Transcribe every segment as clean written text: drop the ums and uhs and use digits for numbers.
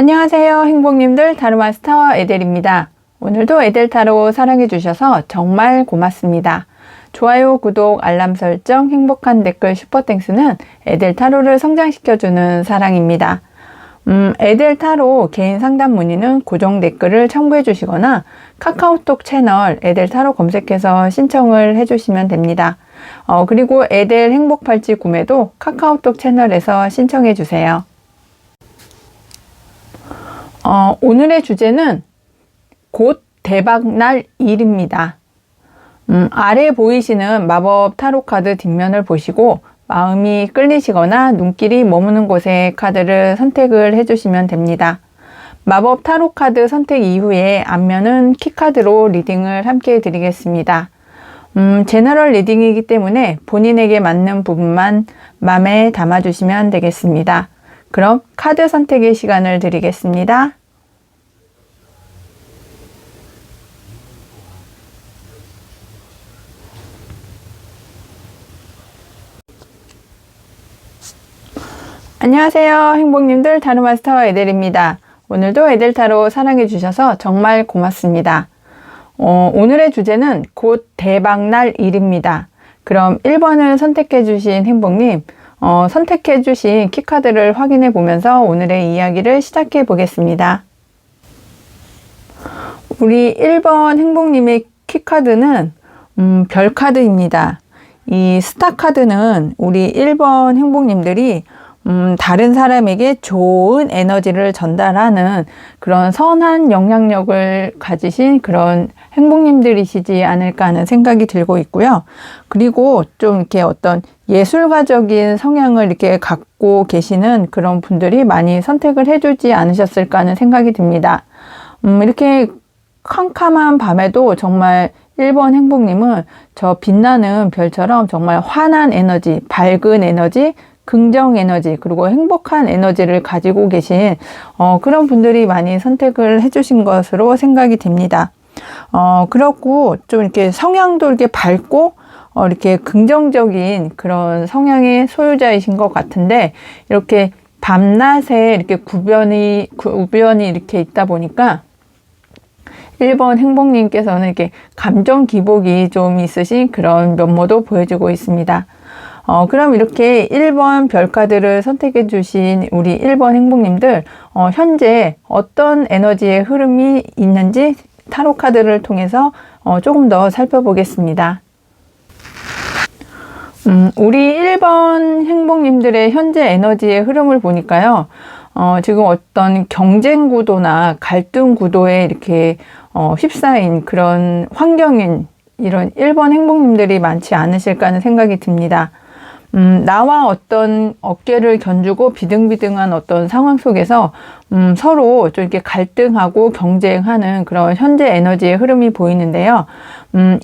안녕하세요 행복님들, 타로마스터 에델입니다. 오늘도 에델타로 사랑해주셔서 정말 고맙습니다. 좋아요, 구독, 알람 설정, 행복한 댓글, 슈퍼땡스는 에델타로를 성장시켜주는 사랑입니다. 에델타로 개인 상담 문의는 고정 댓글을 첨부해 주시거나 카카오톡 채널 에델타로 검색해서 신청을 해주시면 됩니다. 그리고 에델 행복팔찌 구매도 카카오톡 채널에서 신청해 주세요. 오늘의 주제는 곧 대박날 일입니다. 아래 보이시는 마법 타로 카드 뒷면을 보시고 마음이 끌리시거나 눈길이 머무는 곳에 카드를 선택을 해주시면 됩니다. 마법 타로 카드 선택 이후에 앞면은 키카드로 리딩을 함께 해드리겠습니다. 제너럴 리딩이기 때문에 본인에게 맞는 부분만 마음에 담아주시면 되겠습니다. 그럼 카드 선택의 시간을 드리겠습니다. 안녕하세요 행복님들, 타로마스터 에델입니다. 오늘도 에델타로 사랑해주셔서 정말 고맙습니다. 오늘의 주제는 곧 대박날 일입니다. 그럼 1번을 선택해주신 행복님, 선택해주신 키카드를 확인해 보면서 오늘의 이야기를 시작해 보겠습니다. 우리 1번 행복님의 키카드는 별카드입니다. 이 스타카드는 우리 1번 행복님들이 다른 사람에게 좋은 에너지를 전달하는 그런 선한 영향력을 가지신 그런 행복님들이시지 않을까 하는 생각이 들고 있고요. 그리고 좀 이렇게 어떤 예술가적인 성향을 이렇게 갖고 계시는 그런 분들이 많이 선택을 해주지 않으셨을까 하는 생각이 듭니다. 이렇게 캄캄한 밤에도 정말 1번 행복님은 저 빛나는 별처럼 정말 환한 에너지, 밝은 에너지, 긍정 에너지, 그리고 행복한 에너지를 가지고 계신 그런 분들이 많이 선택을 해주신 것으로 생각이 됩니다. 그렇고 좀 이렇게 성향도 이렇게 밝고 이렇게 긍정적인 그런 성향의 소유자이신 것 같은데, 이렇게 밤낮에 이렇게 구변이 이렇게 있다 보니까 1번 행복님께서는 이렇게 감정 기복이 좀 있으신 그런 면모도 보여주고 있습니다. 그럼 이렇게 1번 별카드를 선택해 주신 우리 1번 행복님들, 현재 어떤 에너지의 흐름이 있는지 타로 카드를 통해서 조금 더 살펴보겠습니다. 우리 1번 행복님들의 현재 에너지의 흐름을 보니까요, 지금 어떤 경쟁 구도나 갈등 구도에 이렇게 휩싸인 그런 환경인 이런 1번 행복님들이 많지 않으실까 하는 생각이 듭니다. 나와 어떤 어깨를 견주고 비등비등한 어떤 상황 속에서 서로 좀 이렇게 갈등하고 경쟁하는 그런 현재 에너지의 흐름이 보이는데요.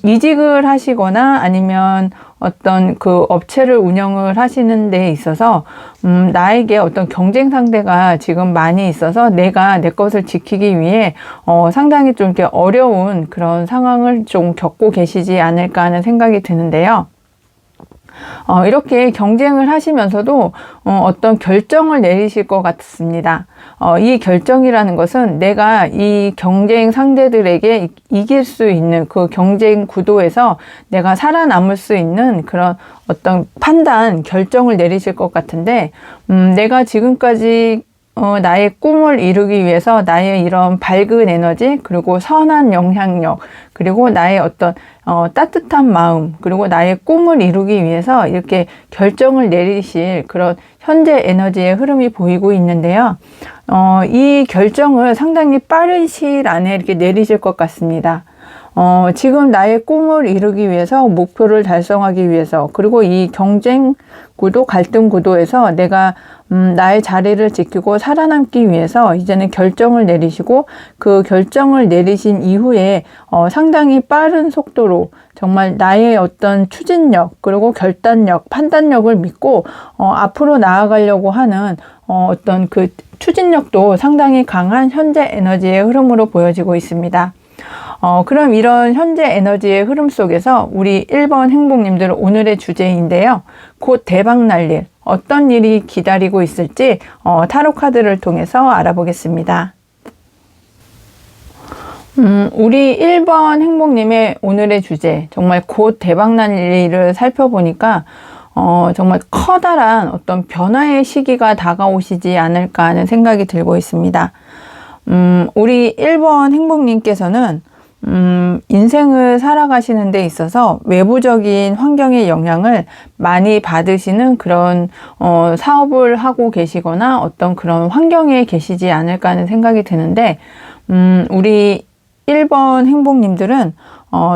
이직을 하시거나 아니면 어떤 그 업체를 운영을 하시는 데 있어서 나에게 어떤 경쟁 상대가 지금 많이 있어서 내가 내 것을 지키기 위해 상당히 좀 이렇게 어려운 그런 상황을 좀 겪고 계시지 않을까 하는 생각이 드는데요. 이렇게 경쟁을 하시면서도 어떤 결정을 내리실 것 같습니다. 이 결정이라는 것은 내가 이 경쟁 상대들에게 이길 수 있는 그 경쟁 구도에서 내가 살아남을 수 있는 그런 어떤 판단, 결정을 내리실 것 같은데, 내가 지금까지 나의 꿈을 이루기 위해서 나의 이런 밝은 에너지, 그리고 선한 영향력, 그리고 나의 어떤 따뜻한 마음, 그리고 나의 꿈을 이루기 위해서 이렇게 결정을 내리실 그런 현재 에너지의 흐름이 보이고 있는데요. 이 결정을 상당히 빠른 시일 안에 이렇게 내리실 것 같습니다. 지금 나의 꿈을 이루기 위해서, 목표를 달성하기 위해서, 그리고 이 경쟁 구도, 갈등 구도에서 내가 나의 자리를 지키고 살아남기 위해서 이제는 결정을 내리시고, 그 결정을 내리신 이후에 상당히 빠른 속도로 정말 나의 어떤 추진력, 그리고 결단력, 판단력을 믿고 앞으로 나아가려고 하는 어떤 그 추진력도 상당히 강한 현재 에너지의 흐름으로 보여지고 있습니다. 그럼 이런 현재 에너지의 흐름 속에서 우리 1번 행복님들 오늘의 주제인데요. 곧 대박 날 일. 어떤 일이 기다리고 있을지 타로 카드를 통해서 알아보겠습니다. 우리 1번 행복님의 오늘의 주제, 정말 곧 대박날 일을 살펴보니까 정말 커다란 어떤 변화의 시기가 다가오시지 않을까 하는 생각이 들고 있습니다. 우리 1번 행복님께서는 인생을 살아가시는 데 있어서 외부적인 환경의 영향을 많이 받으시는 그런 사업을 하고 계시거나 어떤 그런 환경에 계시지 않을까 하는 생각이 드는데, 우리 1번 행복님들은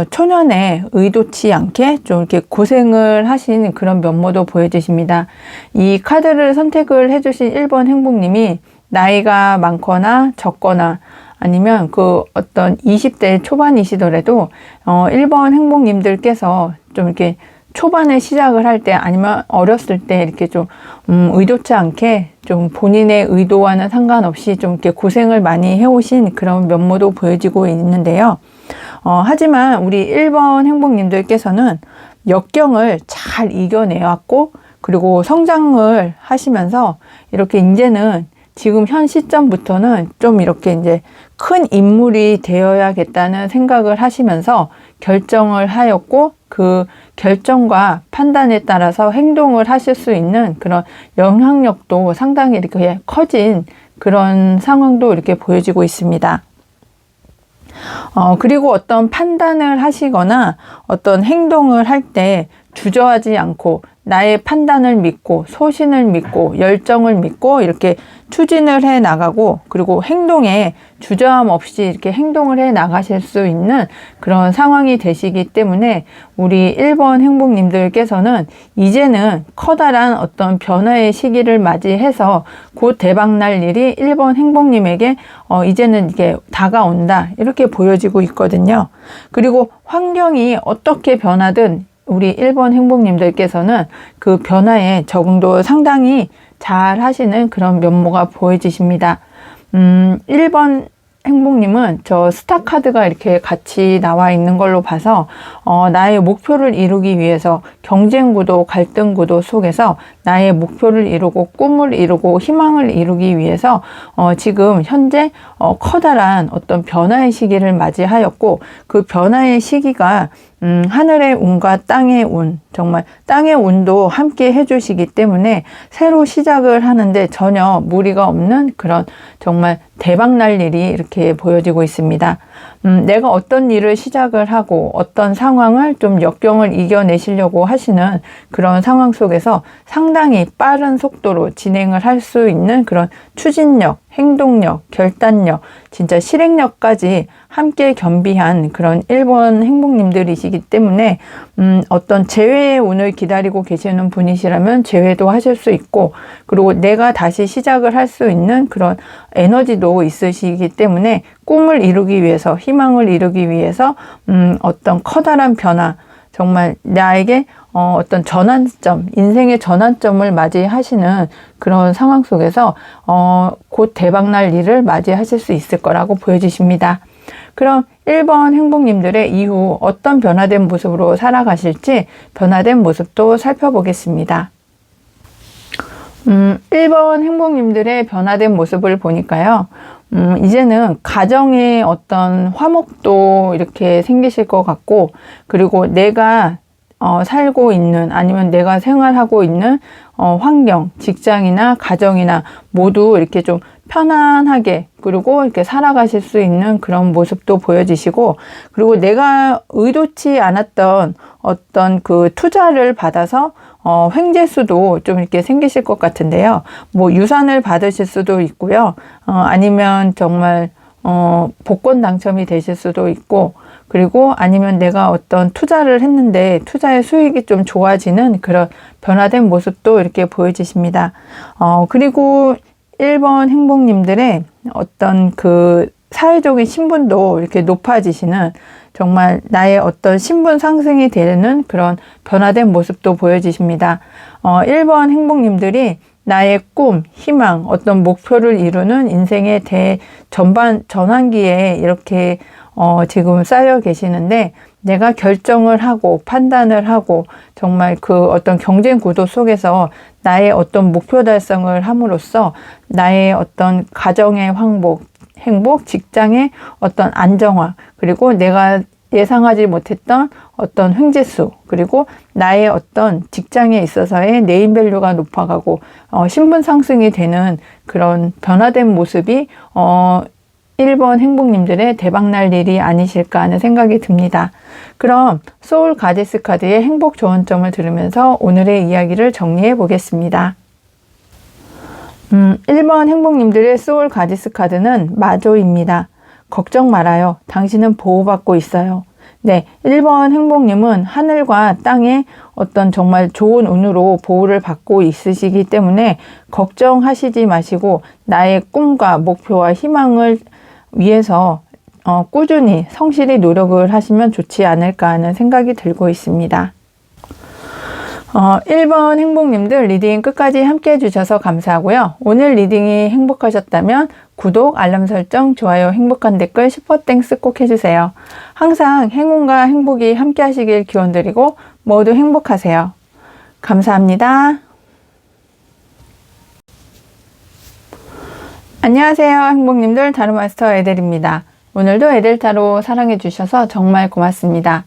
초년에 의도치 않게 좀 이렇게 고생을 하신 그런 면모도 보여주십니다. 이 카드를 선택을 해주신 1번 행복님이 나이가 많거나 적거나 아니면 그 어떤 20대 초반이시더라도 1번 행복님들께서 좀 이렇게 초반에 시작을 할 때 아니면 어렸을 때 이렇게 좀 의도치 않게 좀 본인의 의도와는 상관없이 좀 이렇게 고생을 많이 해오신 그런 면모도 보여지고 있는데요. 하지만 우리 1번 행복님들께서는 역경을 잘 이겨내왔고, 그리고 성장을 하시면서 이렇게 이제는 지금 현 시점부터는 좀 이렇게 이제 큰 인물이 되어야겠다는 생각을 하시면서 결정을 하였고, 그 결정과 판단에 따라서 행동을 하실 수 있는 그런 영향력도 상당히 이렇게 커진 그런 상황도 이렇게 보여지고 있습니다. 그리고 어떤 판단을 하시거나 어떤 행동을 할 때 주저하지 않고 나의 판단을 믿고 소신을 믿고 열정을 믿고 이렇게 추진을 해 나가고, 그리고 행동에 주저함 없이 이렇게 행동을 해 나가실 수 있는 그런 상황이 되시기 때문에 우리 1번 행복님들께서는 이제는 커다란 어떤 변화의 시기를 맞이해서 곧 대박날 일이 1번 행복님에게 이제는 이게 다가온다, 이렇게 보여지고 있거든요. 그리고 환경이 어떻게 변하든 우리 1번 행복님들께서는 그 변화에 적응도 상당히 잘 하시는 그런 면모가 보여지십니다. 1번 행복님은 저 스타 카드가 이렇게 같이 나와 있는 걸로 봐서 나의 목표를 이루기 위해서 경쟁 구도, 갈등 구도 속에서 나의 목표를 이루고 꿈을 이루고 희망을 이루기 위해서 지금 현재 커다란 어떤 변화의 시기를 맞이하였고, 그 변화의 시기가 하늘의 운과 땅의 운, 정말 땅의 운도 함께 해주시기 때문에 새로 시작을 하는데 전혀 무리가 없는 그런 정말 대박날 일이 이렇게 보여지고 있습니다. 내가 어떤 일을 시작을 하고 어떤 상황을 좀 역경을 이겨내시려고 하시는 그런 상황 속에서 상당히 빠른 속도로 진행을 할 수 있는 그런 추진력, 행동력, 결단력, 진짜 실행력까지 함께 겸비한 그런 1번 행복님들이시기 때문에 어떤 재회의 운을 기다리고 계시는 분이시라면 재회도 하실 수 있고, 그리고 내가 다시 시작을 할 수 있는 그런 에너지도 있으시기 때문에 꿈을 이루기 위해서, 희망을 이루기 위해서 어떤 커다란 변화, 정말 나에게 어떤 전환점, 인생의 전환점을 맞이하시는 그런 상황 속에서 곧 대박날 일을 맞이하실 수 있을 거라고 보여지십니다. 그럼 1번 행복님들의 이후 어떤 변화된 모습으로 살아가실지 변화된 모습도 살펴보겠습니다. 1번 행복님들의 변화된 모습을 보니까요. 이제는 가정에 어떤 화목도 이렇게 생기실 것 같고, 그리고 내가 살고 있는 아니면 내가 생활하고 있는 환경, 직장이나 가정이나 모두 이렇게 좀 편안하게 그리고 이렇게 살아가실 수 있는 그런 모습도 보여지시고, 그리고 내가 의도치 않았던 어떤 그 투자를 받아서 횡재수도 좀 이렇게 생기실 것 같은데요. 뭐 유산을 받으실 수도 있고요. 아니면 정말 복권 당첨이 되실 수도 있고, 그리고 아니면 내가 어떤 투자를 했는데 투자의 수익이 좀 좋아지는 그런 변화된 모습도 이렇게 보여지십니다. 그리고 1번 행복님들의 어떤 그 사회적인 신분도 이렇게 높아지시는, 정말 나의 어떤 신분 상승이 되는 그런 변화된 모습도 보여지십니다. 1번 행복님들이 나의 꿈, 희망, 어떤 목표를 이루는 인생의 전반기에 이렇게 지금 쌓여 계시는데, 내가 결정을 하고 판단을 하고 정말 그 어떤 경쟁 구도 속에서 나의 어떤 목표 달성을 함으로써 나의 어떤 가정의 행복, 직장의 어떤 안정화, 그리고 내가 예상하지 못했던 어떤 횡재수, 그리고 나의 어떤 직장에 있어서의 네임밸류가 높아가고 신분 상승이 되는 그런 변화된 모습이 1번 행복님들의 대박날 일이 아니실까 하는 생각이 듭니다. 그럼 소울 가디스 카드의 행복 조언점을 들으면서 오늘의 이야기를 정리해 보겠습니다. 1번 행복님들의 소울 가디스 카드는 마조입니다. 걱정 말아요. 당신은 보호받고 있어요. 네, 1번 행복님은 하늘과 땅의 어떤 정말 좋은 운으로 보호를 받고 있으시기 때문에 걱정하시지 마시고 나의 꿈과 목표와 희망을 위해서 꾸준히 성실히 노력을 하시면 좋지 않을까 하는 생각이 들고 있습니다. 1번 행복님들 리딩 끝까지 함께 해주셔서 감사하고요. 오늘 리딩이 행복하셨다면 구독, 알람 설정, 좋아요, 행복한 댓글, 슈퍼땡스 꼭 해주세요. 항상 행운과 행복이 함께 하시길 기원드리고 모두 행복하세요. 감사합니다. 안녕하세요. 행복님들, 타로마스터 에델입니다. 오늘도 에델타로 사랑해 주셔서 정말 고맙습니다.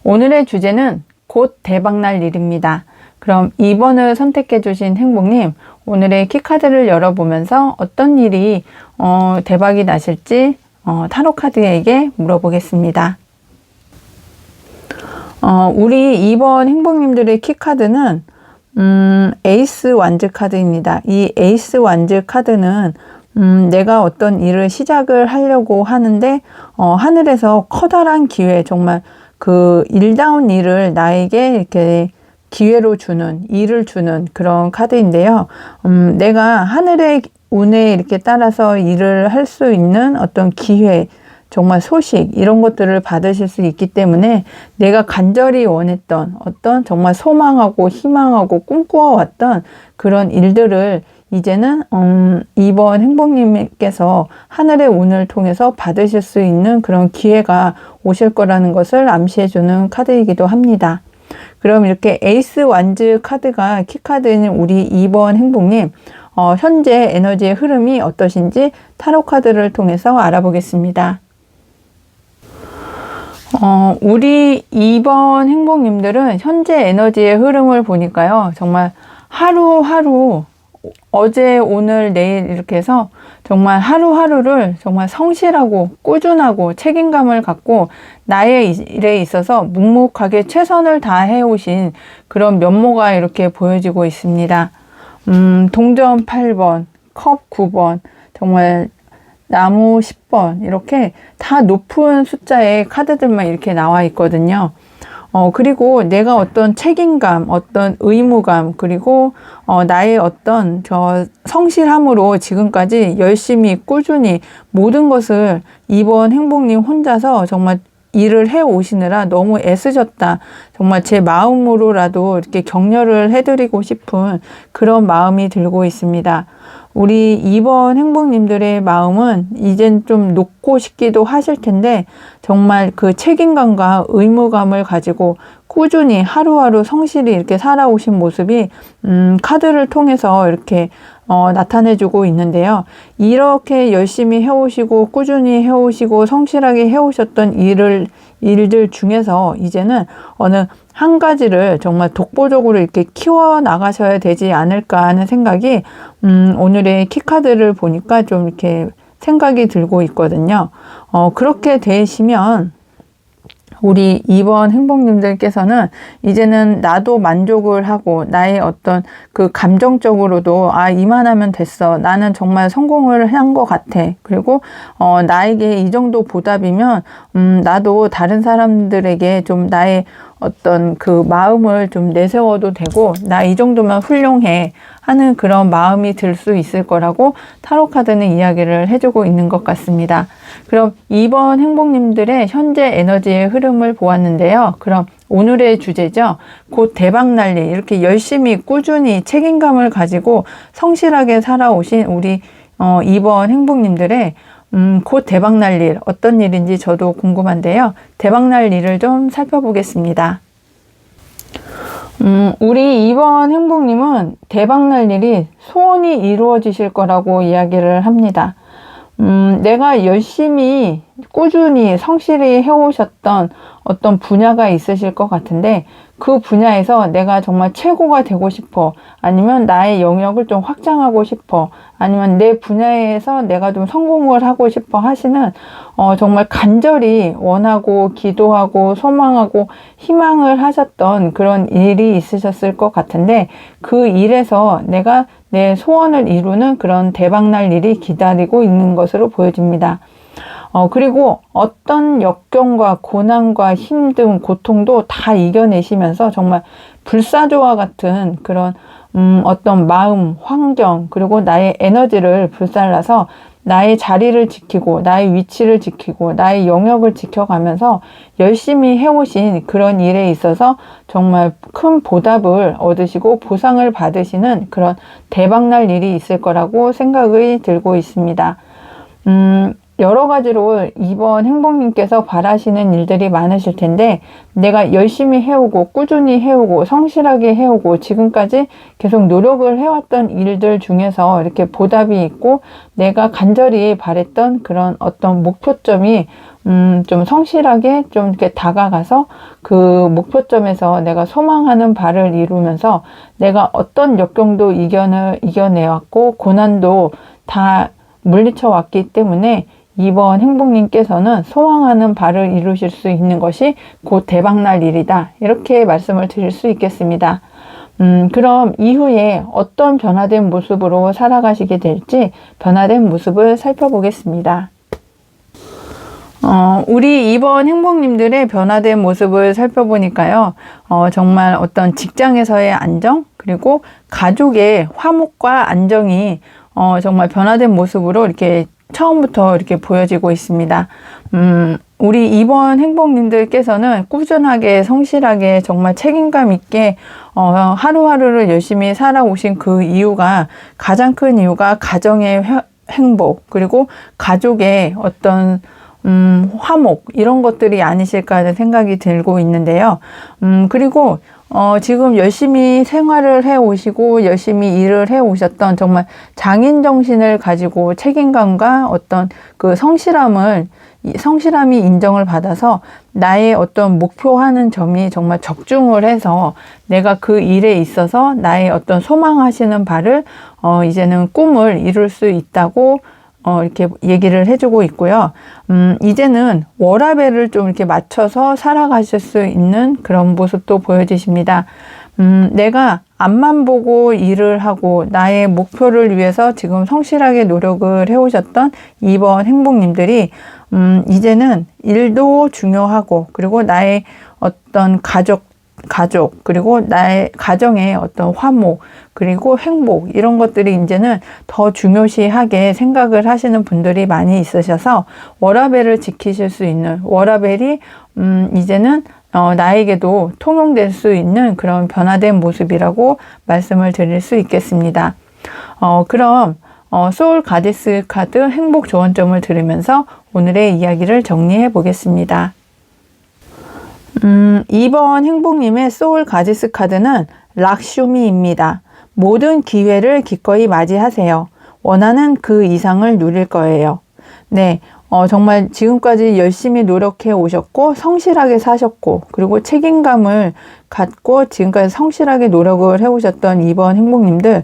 오늘의 주제는 곧 대박날 일입니다. 그럼 2번을 선택해 주신 행복님, 오늘의 키카드를 열어보면서 어떤 일이 대박이 나실지 타로카드에게 물어보겠습니다. 우리 2번 행복님들의 키카드는 에이스 완즈 카드입니다. 이 에이스 완즈 카드는 내가 어떤 일을 시작을 하려고 하는데 하늘에서 커다란 기회, 정말 그 일다운 일을 나에게 이렇게 기회로 주는, 일을 주는 그런 카드인데요. 내가 하늘의 운에 이렇게 따라서 일을 할 수 있는 어떤 기회, 정말 소식, 이런 것들을 받으실 수 있기 때문에 내가 간절히 원했던 어떤 정말 소망하고 희망하고 꿈꾸어왔던 그런 일들을 이제는 2번 행복님께서 하늘의 운을 통해서 받으실 수 있는 그런 기회가 오실 거라는 것을 암시해주는 카드이기도 합니다. 그럼 이렇게 에이스 완즈 카드가 키카드인 우리 2번 행복님, 현재 에너지의 흐름이 어떠신지 타로 카드를 통해서 알아보겠습니다. 우리 2번 행복님들은 현재 에너지의 흐름을 보니까요, 정말 하루하루 어제, 오늘, 내일 이렇게 해서 정말 하루하루를 정말 성실하고 꾸준하고 책임감을 갖고 나의 일에 있어서 묵묵하게 최선을 다해 오신 그런 면모가 이렇게 보여지고 있습니다. 동전 8번, 컵 9번, 정말 나무 10번 이렇게 다 높은 숫자의 카드들만 이렇게 나와 있거든요. 그리고 내가 어떤 책임감, 어떤 의무감, 그리고 나의 어떤 성실함으로 지금까지 열심히 꾸준히 모든 것을 이번 행복님 혼자서 정말 일을 해 오시느라 너무 애쓰셨다. 정말 제 마음으로라도 이렇게 격려를 해드리고 싶은 그런 마음이 들고 있습니다. 우리 2번 행복님들의 마음은 이젠 좀 놓고 싶기도 하실 텐데 정말 그 책임감과 의무감을 가지고 꾸준히 하루하루 성실히 이렇게 살아오신 모습이 카드를 통해서 이렇게 나타내주고 있는데요. 이렇게 열심히 해오시고 꾸준히 해오시고 성실하게 해오셨던 일들 중에서 이제는 어느 한 가지를 정말 독보적으로 이렇게 키워나가셔야 되지 않을까 하는 생각이 오늘의 키카드를 보니까 좀 이렇게 생각이 들고 있거든요. 그렇게 되시면 우리 2번 행복님들께서는 이제는 나도 만족을 하고 나의 어떤 그 감정적으로도 이만하면 됐어. 나는 정말 성공을 한 것 같아. 그리고 나에게 이 정도 보답이면 나도 다른 사람들에게 좀 나의 어떤 그 마음을 좀 내세워도 되고 나 이 정도면 훌륭해 하는 그런 마음이 들 수 있을 거라고 타로카드는 이야기를 해주고 있는 것 같습니다. 그럼 2번 행복님들의 현재 에너지의 흐름을 보았는데요. 그럼 오늘의 주제죠. 곧 대박날 일, 이렇게 열심히 꾸준히 책임감을 가지고 성실하게 살아오신 우리 2번 행복님들의 곧 대박날 일, 어떤 일인지 저도 궁금한데요. 대박날 일을 좀 살펴보겠습니다. 우리 2번 행복님은 대박날 일이 소원이 이루어지실 거라고 이야기를 합니다. 내가 열심히 꾸준히 성실히 해오셨던 어떤 분야가 있으실 것 같은데 그 분야에서 내가 정말 최고가 되고 싶어, 아니면 나의 영역을 좀 확장하고 싶어, 아니면 내 분야에서 내가 좀 성공을 하고 싶어 하시는 정말 간절히 원하고 기도하고 소망하고 희망을 하셨던 그런 일이 있으셨을 것 같은데 그 일에서 내가 내 소원을 이루는 그런 대박날 일이 기다리고 있는 것으로 보여집니다. 그리고 어떤 역경과 고난과 힘듦, 고통도 다 이겨내시면서 정말 불사조와 같은 그런 어떤 마음, 환경, 그리고 나의 에너지를 불살라서 나의 자리를 지키고 나의 위치를 지키고 나의 영역을 지켜가면서 열심히 해오신 그런 일에 있어서 정말 큰 보답을 얻으시고 보상을 받으시는 그런 대박날 일이 있을 거라고 생각이 들고 있습니다. 여러 가지로 이번 행복님께서 바라시는 일들이 많으실 텐데 내가 열심히 해오고 꾸준히 해오고 성실하게 해오고 지금까지 계속 노력을 해왔던 일들 중에서 이렇게 보답이 있고 내가 간절히 바랬던 그런 어떤 목표점이 좀 성실하게 좀 이렇게 다가가서 그 목표점에서 내가 소망하는 바를 이루면서 내가 어떤 역경도 이겨내왔고 고난도 다 물리쳐 왔기 때문에 이번 행복님께서는 소망하는 바를 이루실 수 있는 것이 곧 대박날 일이다, 이렇게 말씀을 드릴 수 있겠습니다. 그럼 이후에 어떤 변화된 모습으로 살아가시게 될지 변화된 모습을 살펴보겠습니다. 우리 이번 행복님들의 변화된 모습을 살펴보니까요, 정말 어떤 직장에서의 안정, 그리고 가족의 화목과 안정이 정말 변화된 모습으로 이렇게 처음부터 이렇게 보여지고 있습니다. 우리 이번 행복님들께서는 꾸준하게 성실하게 정말 책임감 있게 하루하루를 열심히 살아오신 그 이유가, 가장 큰 이유가 가정의 행복, 그리고 가족의 어떤 화목, 이런 것들이 아니실까 하는 생각이 들고 있는데요. 그리고 지금 열심히 생활을 해 오시고 열심히 일을 해 오셨던 정말 장인 정신을 가지고 책임감과 어떤 그 성실함이 인정을 받아서 나의 어떤 목표하는 점이 정말 적중을 해서 내가 그 일에 있어서 나의 어떤 소망하시는 바를 이제는 꿈을 이룰 수 있다고 이렇게 얘기를 해주고 있고요. 이제는 워라밸을 좀 이렇게 맞춰서 살아가실 수 있는 그런 모습도 보여지십니다. 내가 앞만 보고 일을 하고 나의 목표를 위해서 지금 성실하게 노력을 해오셨던 이번 행복님들이 이제는 일도 중요하고, 그리고 나의 어떤 가족, 그리고 나의 가정의 어떤 화목, 그리고 행복, 이런 것들이 이제는 더 중요시하게 생각을 하시는 분들이 많이 있으셔서 워라밸을 지키실 수 있는, 워라밸이 이제는 나에게도 통용될 수 있는 그런 변화된 모습이라고 말씀을 드릴 수 있겠습니다. 그럼 소울 가디스 카드 행복 조언점을 들으면서 오늘의 이야기를 정리해 보겠습니다. 2번 행복님의 소울 가디스 카드는 락슈미입니다. 모든 기회를 기꺼이 맞이하세요. 원하는 그 이상을 누릴 거예요. 네, 정말 지금까지 열심히 노력해 오셨고 성실하게 사셨고 그리고 책임감을 갖고 지금까지 성실하게 노력을 해오셨던 이번 행복님들,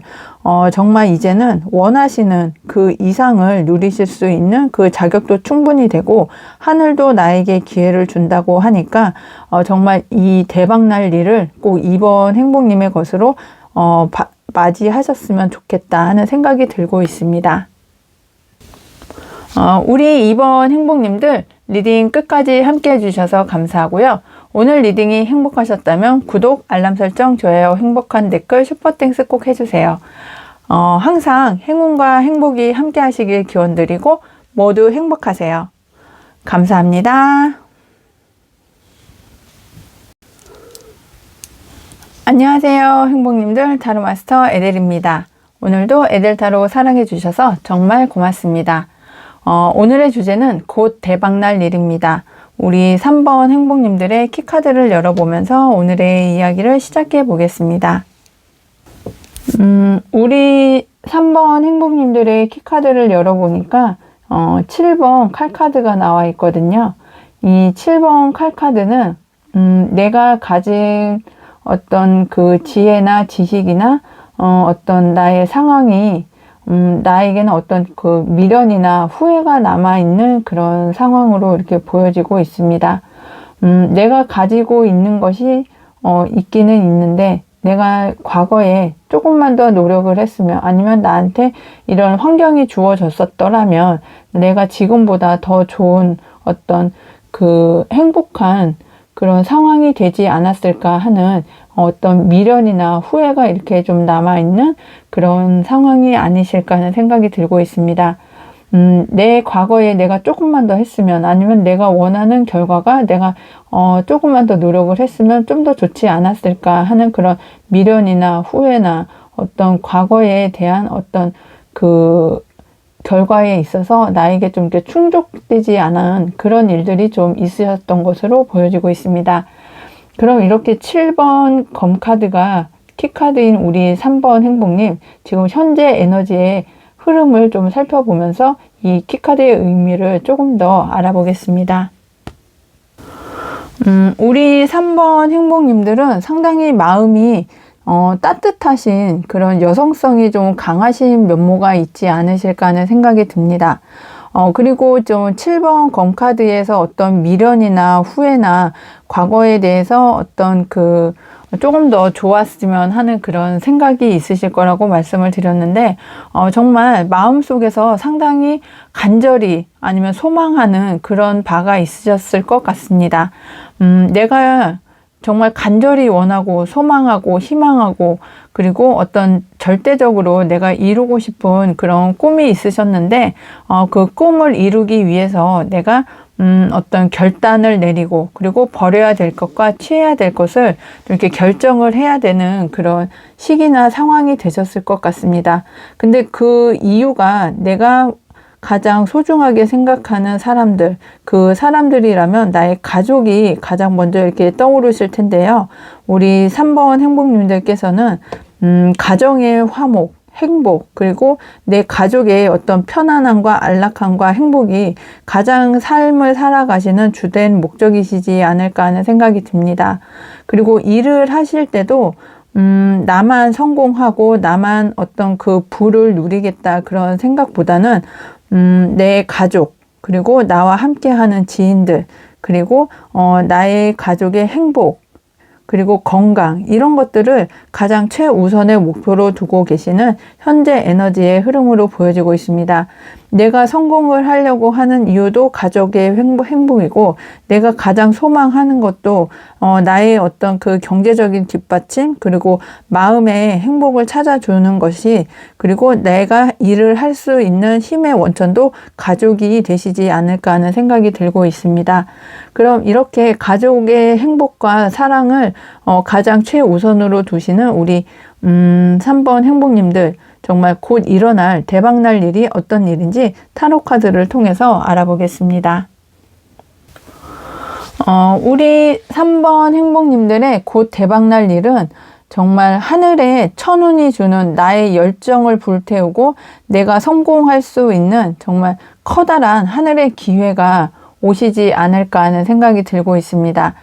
정말 이제는 원하시는 그 이상을 누리실 수 있는 그 자격도 충분히 되고 하늘도 나에게 기회를 준다고 하니까 정말 이 대박날 일을 꼭 이번 행복님의 것으로 맞이하셨으면 좋겠다 하는 생각이 들고 있습니다. 우리 이번 행복님들 리딩 끝까지 함께 해주셔서 감사하고요. 오늘 리딩이 행복하셨다면 구독, 알람 설정, 좋아요, 행복한 댓글, 슈퍼땡스 꼭 해주세요. 항상 행운과 행복이 함께 하시길 기원드리고 모두 행복하세요. 감사합니다. 안녕하세요, 행복님들. 타로마스터 에델입니다. 오늘도 에델타로 사랑해 주셔서 정말 고맙습니다. 오늘의 주제는 곧 대박날 일입니다. 우리 3번 행복님들의 키카드를 열어보면서 오늘의 이야기를 시작해 보겠습니다. 우리 3번 행복님들의 키카드를 열어보니까 7번 칼카드가 나와 있거든요. 이 7번 칼카드는 내가 가진 어떤 그 지혜나 지식이나 어떤 나의 상황이 나에게는 어떤 그 미련이나 후회가 남아있는 그런 상황으로 이렇게 보여지고 있습니다. 내가 가지고 있는 것이 있기는 있는데 내가 과거에 조금만 더 노력을 했으면 아니면 나한테 이런 환경이 주어졌었더라면 내가 지금보다 더 좋은 어떤 그 행복한 그런 상황이 되지 않았을까 하는 어떤 미련이나 후회가 이렇게 좀 남아있는 그런 상황이 아니실까 하는 생각이 들고 있습니다. 내 과거에 내가 조금만 더 했으면 아니면 내가 원하는 결과가 내가 조금만 더 노력을 했으면 좀 더 좋지 않았을까 하는 그런 미련이나 후회나 어떤 과거에 대한 어떤 그 결과에 있어서 나에게 좀 이렇게 충족되지 않은 그런 일들이 좀 있으셨던 것으로 보여지고 있습니다. 그럼 이렇게 7번 검카드가 키카드인 우리 3번 행복님, 지금 현재 에너지의 흐름을 좀 살펴보면서 이 키카드의 의미를 조금 더 알아보겠습니다. 우리 3번 행복님들은 상당히 마음이 따뜻하신 그런 여성성이 좀 강하신 면모가 있지 않으실까 하는 생각이 듭니다. 그리고 좀 7번 검카드에서 어떤 미련이나 후회나 과거에 대해서 어떤 그 조금 더 좋았으면 하는 그런 생각이 있으실 거라고 말씀을 드렸는데, 정말 마음속에서 상당히 간절히 아니면 소망하는 그런 바가 있으셨을 것 같습니다. 내가 정말 간절히 원하고 소망하고 희망하고 그리고 어떤 절대적으로 내가 이루고 싶은 그런 꿈이 있으셨는데 그 꿈을 이루기 위해서 내가 어떤 결단을 내리고 그리고 버려야 될 것과 취해야 될 것을 이렇게 결정을 해야 되는 그런 시기나 상황이 되셨을 것 같습니다. 근데 그 이유가 내가 가장 소중하게 생각하는 사람들, 그 사람들이라면 나의 가족이 가장 먼저 이렇게 떠오르실 텐데요. 우리 3번 행복님들께서는 가정의 화목, 행복, 그리고 내 가족의 어떤 편안함과 안락함과 행복이 가장 삶을 살아가시는 주된 목적이시지 않을까 하는 생각이 듭니다. 그리고 일을 하실 때도 나만 성공하고 나만 어떤 그 부를 누리겠다 그런 생각보다는 내 가족, 그리고 나와 함께하는 지인들, 그리고 나의 가족의 행복, 그리고 건강, 이런 것들을 가장 최우선의 목표로 두고 계시는 현재 에너지의 흐름으로 보여지고 있습니다. 내가 성공을 하려고 하는 이유도 가족의 행복이고, 내가 가장 소망하는 것도 나의 어떤 그 경제적인 뒷받침, 그리고 마음의 행복을 찾아주는 것이, 그리고 내가 일을 할 수 있는 힘의 원천도 가족이 되시지 않을까 하는 생각이 들고 있습니다. 그럼 이렇게 가족의 행복과 사랑을 가장 최우선으로 두시는 우리 3번 행복님들, 정말 곧 일어날 대박날 일이 어떤 일인지 타로 카드를 통해서 알아보겠습니다. 우리 3번 행복님들의 곧 대박날 일은 정말 하늘의 천운이 주는 나의 열정을 불태우고 내가 성공할 수 있는 정말 커다란 하늘의 기회가 오시지 않을까 하는 생각이 들고 있습니다.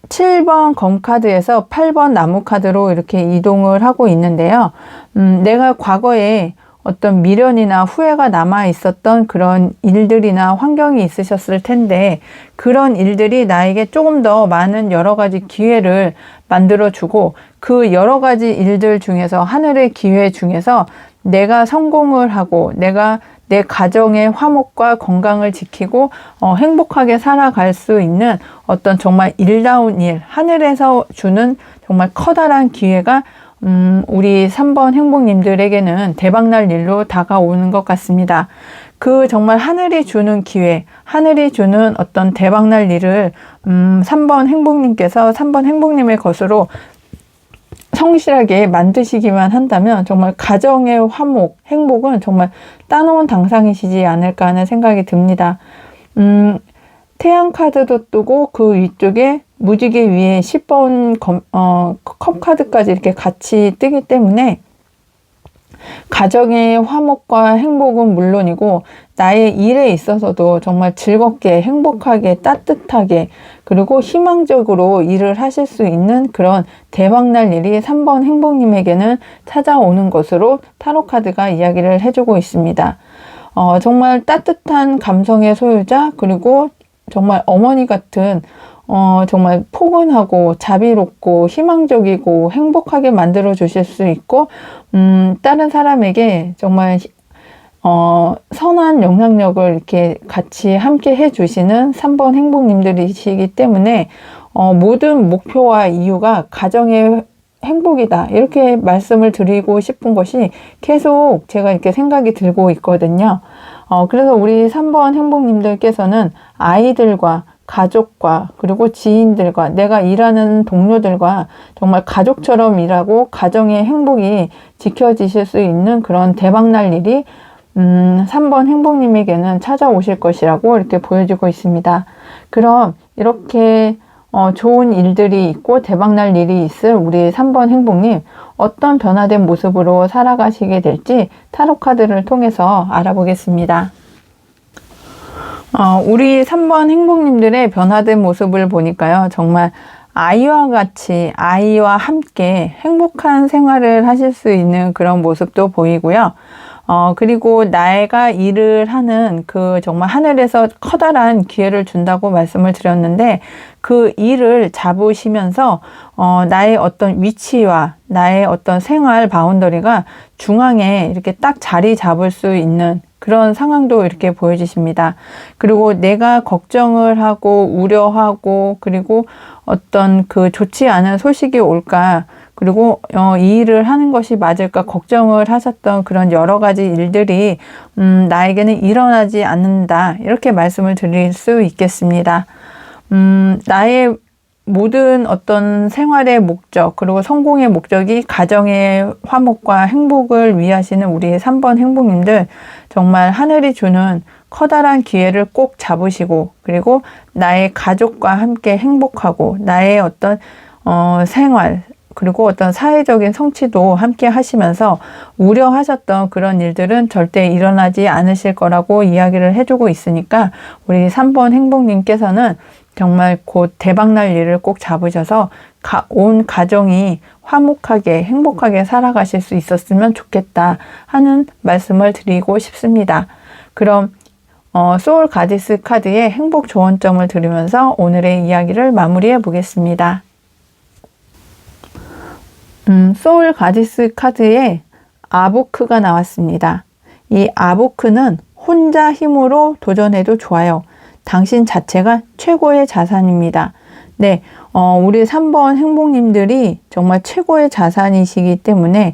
7번 검카드에서 8번 나무카드로 이렇게 이동을 하고 있는데요. 내가 과거에 어떤 미련이나 후회가 남아 있었던 그런 일들이나 환경이 있으셨을 텐데 그런 일들이 나에게 조금 더 많은 여러 가지 기회를 만들어주고 그 여러 가지 일들 중에서 하늘의 기회 중에서 내가 성공을 하고 내가 내 가정의 화목과 건강을 지키고 행복하게 살아갈 수 있는 어떤 정말 일다운 일, 하늘에서 주는 정말 커다란 기회가 우리 3번 행복님들에게는 대박날 일로 다가오는 것 같습니다. 그 정말 하늘이 주는 기회, 하늘이 주는 어떤 대박날 일을 3번 행복님께서 3번 행복님의 것으로 성실하게 만드시기만 한다면 정말 가정의 화목, 행복은 정말 따놓은 당상이시지 않을까 하는 생각이 듭니다. 태양 카드도 뜨고 그 위쪽에 무지개 위에 10번 컵 카드까지 이렇게 같이 뜨기 때문에 가정의 화목과 행복은 물론이고 나의 일에 있어서도 정말 즐겁게 행복하게 따뜻하게 그리고 희망적으로 일을 하실 수 있는 그런 대박날 일이 3번 행복님에게는 찾아오는 것으로 타로카드가 이야기를 해주고 있습니다. 정말 따뜻한 감성의 소유자 그리고 정말 어머니 같은 정말 포근하고 자비롭고 희망적이고 행복하게 만들어 주실 수 있고 다른 사람에게 정말 선한 영향력을 이렇게 같이 함께 해주시는 3번 행복님들이시기 때문에 모든 목표와 이유가 가정의 행복이다 이렇게 말씀을 드리고 싶은 것이 계속 제가 이렇게 생각이 들고 있거든요. 그래서 우리 3번 행복님들께서는 아이들과 가족과 그리고 지인들과 내가 일하는 동료들과 정말 가족처럼 일하고 가정의 행복이 지켜지실 수 있는 그런 대박날 일이 3번 행복님에게는 찾아오실 것이라고 이렇게 보여지고 있습니다. 그럼 이렇게 좋은 일들이 있고 대박날 일이 있을 우리 3번 행복님 어떤 변화된 모습으로 살아가시게 될지 타로카드를 통해서 알아보겠습니다. 우리 3번 행복님들의 변화된 모습을 보니까요. 정말 아이와 같이 아이와 함께 행복한 생활을 하실 수 있는 그런 모습도 보이고요. 그리고 내가 일을 하는 그 정말 하늘에서 커다란 기회를 준다고 말씀을 드렸는데 그 일을 잡으시면서 나의 어떤 위치와 나의 어떤 생활 바운더리가 중앙에 이렇게 딱 자리 잡을 수 있는 그런 상황도 이렇게 보여지십니다. 그리고 내가 걱정을 하고 우려하고 그리고 어떤 그 좋지 않은 소식이 올까 그리고 이 일을 하는 것이 맞을까 걱정을 하셨던 그런 여러 가지 일들이 나에게는 일어나지 않는다 이렇게 말씀을 드릴 수 있겠습니다. 나의 모든 어떤 생활의 목적 그리고 성공의 목적이 가정의 화목과 행복을 위하시는 우리 3번 행복님들 정말 하늘이 주는 커다란 기회를 꼭 잡으시고 그리고 나의 가족과 함께 행복하고 나의 어떤 생활 그리고 어떤 사회적인 성취도 함께 하시면서 우려하셨던 그런 일들은 절대 일어나지 않으실 거라고 이야기를 해주고 있으니까 우리 3번 행복님께서는 정말 곧 대박날 일을 꼭 잡으셔서 온 가정이 화목하게 행복하게 살아가실 수 있었으면 좋겠다 하는 말씀을 드리고 싶습니다. 그럼 소울 가디스 카드의 행복 조언점을 들으면서 오늘의 이야기를 마무리해 보겠습니다. 소울 가디스 카드에 아보크가 나왔습니다. 이 아보크는 혼자 힘으로 도전해도 좋아요. 당신 자체가 최고의 자산입니다. 네, 우리 3번 행복님들이 정말 최고의 자산이시기 때문에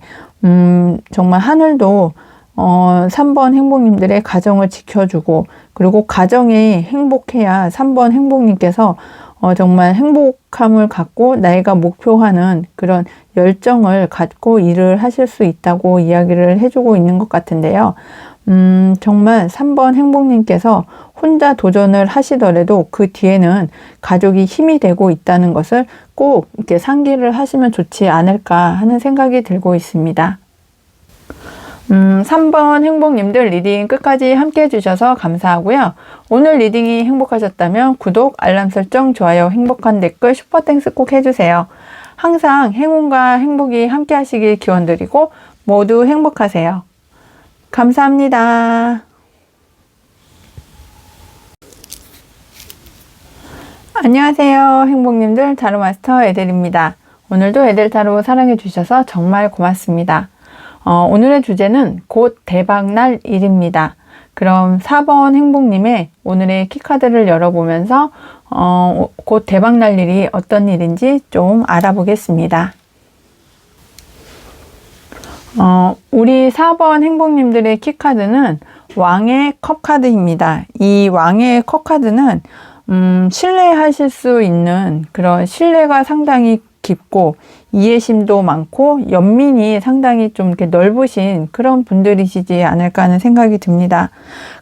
정말 하늘도 3번 행복님들의 가정을 지켜주고 그리고 가정이 행복해야 3번 행복님께서 정말 행복함을 갖고 내가 목표하는 그런 열정을 갖고 일을 하실 수 있다고 이야기를 해주고 있는 것 같은데요. 정말 3번 행복님께서 혼자 도전을 하시더라도 그 뒤에는 가족이 힘이 되고 있다는 것을 꼭 이렇게 상기를 하시면 좋지 않을까 하는 생각이 들고 있습니다. 3번 행복님들 리딩 끝까지 함께 해주셔서 감사하고요. 오늘 리딩이 행복하셨다면 구독, 알람 설정, 좋아요, 행복한 댓글, 슈퍼땡스 꼭 해주세요. 항상 행운과 행복이 함께 하시길 기원드리고 모두 행복하세요. 감사합니다. 안녕하세요. 행복님들 타로마스터 에델입니다. 오늘도 에델타로 사랑해주셔서 정말 고맙습니다. 오늘의 주제는 곧 대박날 일입니다. 그럼 4번 행복님의 오늘의 키카드를 열어보면서 곧 대박날 일이 어떤 일인지 좀 알아보겠습니다. 우리 4번 행복님들의 키카드는 왕의 컵카드입니다. 이 왕의 컵카드는 신뢰하실 수 있는 그런 신뢰가 상당히 깊고 이해심도 많고 연민이 상당히 좀 이렇게 넓으신 그런 분들이시지 않을까 하는 생각이 듭니다.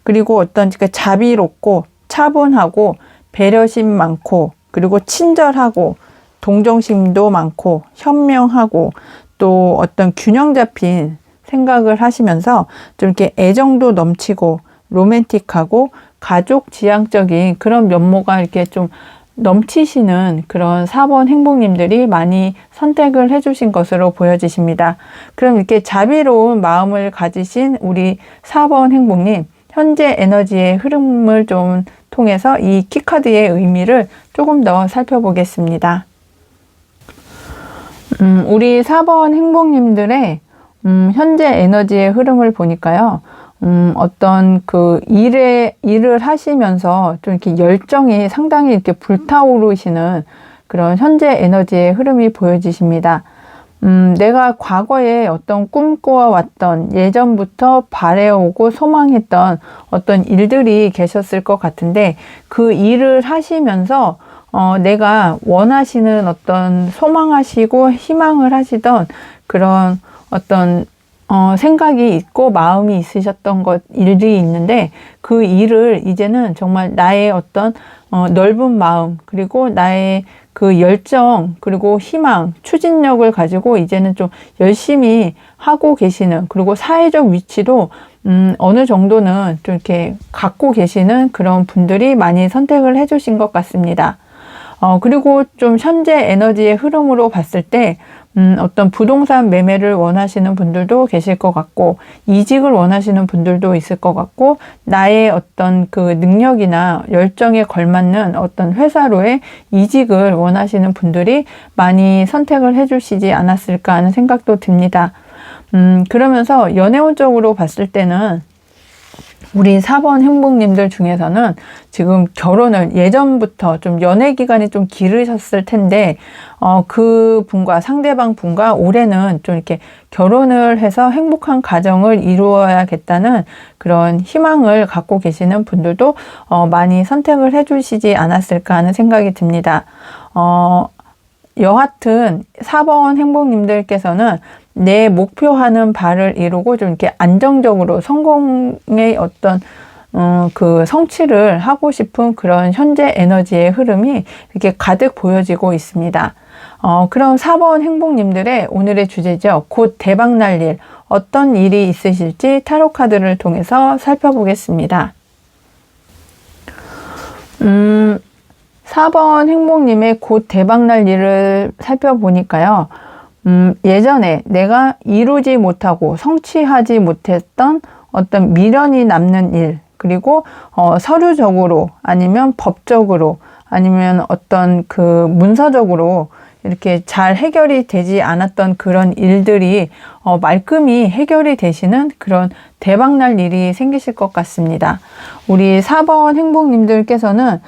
그리고 어떤 자비롭고 차분하고 배려심 많고 그리고 친절하고 동정심도 많고 현명하고 또 어떤 균형 잡힌 생각을 하시면서 좀 이렇게 애정도 넘치고 로맨틱하고 가족 지향적인 그런 면모가 이렇게 좀 넘치시는 그런 4번 행복님들이 많이 선택을 해주신 것으로 보여지십니다. 그럼 이렇게 자비로운 마음을 가지신 우리 4번 행복님, 현재 에너지의 흐름을 좀 통해서 이 키카드의 의미를 조금 더 살펴보겠습니다. 우리 4번 행복님들의 현재 에너지의 흐름을 보니까요. 어떤 그 일을 하시면서 좀 이렇게 열정이 상당히 이렇게 불타오르시는 그런 현재 에너지의 흐름이 보여지십니다. 내가 과거에 어떤 꿈꿔왔던 예전부터 바래오고 소망했던 어떤 일들이 계셨을 것 같은데 그 일을 하시면서 내가 원하시는 어떤 소망하시고 희망을 하시던 그런 어떤 생각이 있고 마음이 있으셨던 일들이 있는데 그 일을 이제는 정말 나의 어떤 넓은 마음 그리고 나의 그 열정 그리고 희망, 추진력을 가지고 이제는 좀 열심히 하고 계시는 그리고 사회적 위치도 어느 정도는 좀 이렇게 갖고 계시는 그런 분들이 많이 선택을 해주신 것 같습니다. 그리고 좀 현재 에너지의 흐름으로 봤을 때 어떤 부동산 매매를 원하시는 분들도 계실 것 같고 이직을 원하시는 분들도 있을 것 같고 나의 어떤 그 능력이나 열정에 걸맞는 어떤 회사로의 이직을 원하시는 분들이 많이 선택을 해주시지 않았을까 하는 생각도 듭니다. 그러면서 연애운적으로 봤을 때는 우리 4번 행복님들 중에서는 지금 결혼을 예전부터 좀 연애 기간이 좀 길으셨을 텐데 그 분과 상대방 분과 올해는 좀 이렇게 결혼을 해서 행복한 가정을 이루어야겠다는 그런 희망을 갖고 계시는 분들도 많이 선택을 해주시지 않았을까 하는 생각이 듭니다. 여하튼 4번 행복님들께서는 내 목표하는 바를 이루고 좀 이렇게 안정적으로 성공의 어떤 그 성취를 하고 싶은 그런 현재 에너지의 흐름이 이렇게 가득 보여지고 있습니다. 그럼 4번 행복님들의 오늘의 주제죠. 곧 대박날 일, 어떤 일이 있으실지 타로 카드를 통해서 살펴보겠습니다. 4번 행복님의 곧 대박날 일을 살펴보니까요. 예전에 내가 이루지 못하고 성취하지 못했던 어떤 미련이 남는 일, 그리고 서류적으로 아니면 법적으로 아니면 어떤 그 문서적으로 이렇게 잘 해결이 되지 않았던 그런 일들이 말끔히 해결이 되시는 그런 대박날 일이 생기실 것 같습니다. 우리 4번 행복님들께서는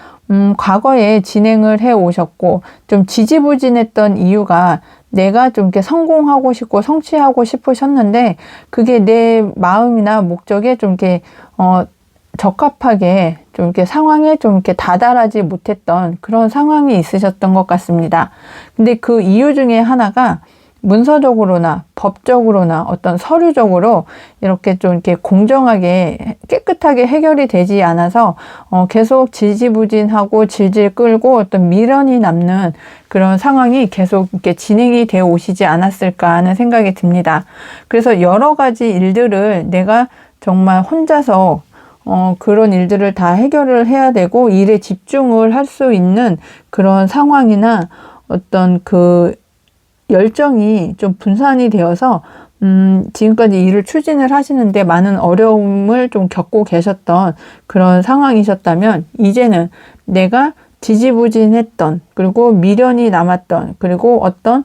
과거에 진행을 해 오셨고 좀 지지부진했던 이유가 내가 좀 이렇게 성공하고 싶고 성취하고 싶으셨는데 그게 내 마음이나 목적에 좀 이렇게 적합하게 좀 이렇게 상황에 좀 이렇게 다다라지 못했던 그런 상황이 있으셨던 것 같습니다. 근데 그 이유 중에 하나가 문서적으로나 법적으로나 어떤 서류적으로 이렇게 좀 이렇게 공정하게 깨끗하게 해결이 되지 않아서 계속 지지부진하고 질질 끌고 어떤 미련이 남는 그런 상황이 계속 이렇게 진행이 되어 오시지 않았을까 하는 생각이 듭니다. 그래서 여러 가지 일들을 내가 정말 혼자서 그런 일들을 다 해결을 해야 되고 일에 집중을 할 수 있는 그런 상황이나 어떤 그 열정이 좀 분산이 되어서 지금까지 일을 추진을 하시는데 많은 어려움을 좀 겪고 계셨던 그런 상황이셨다면 이제는 내가 지지부진했던 그리고 미련이 남았던 그리고 어떤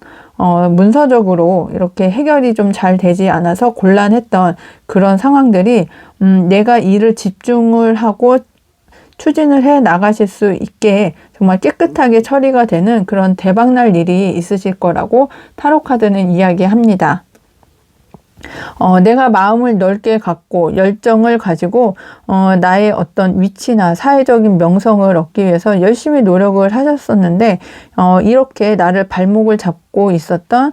문서적으로 이렇게 해결이 좀 잘 되지 않아서 곤란했던 그런 상황들이 내가 일을 집중을 하고 추진을 해 나가실 수 있게 정말 깨끗하게 처리가 되는 그런 대박날 일이 있으실 거라고 타로 카드는 이야기합니다. 내가 마음을 넓게 갖고 열정을 가지고 나의 어떤 위치나 사회적인 명성을 얻기 위해서 열심히 노력을 하셨었는데 이렇게 나를 발목을 잡고 있었던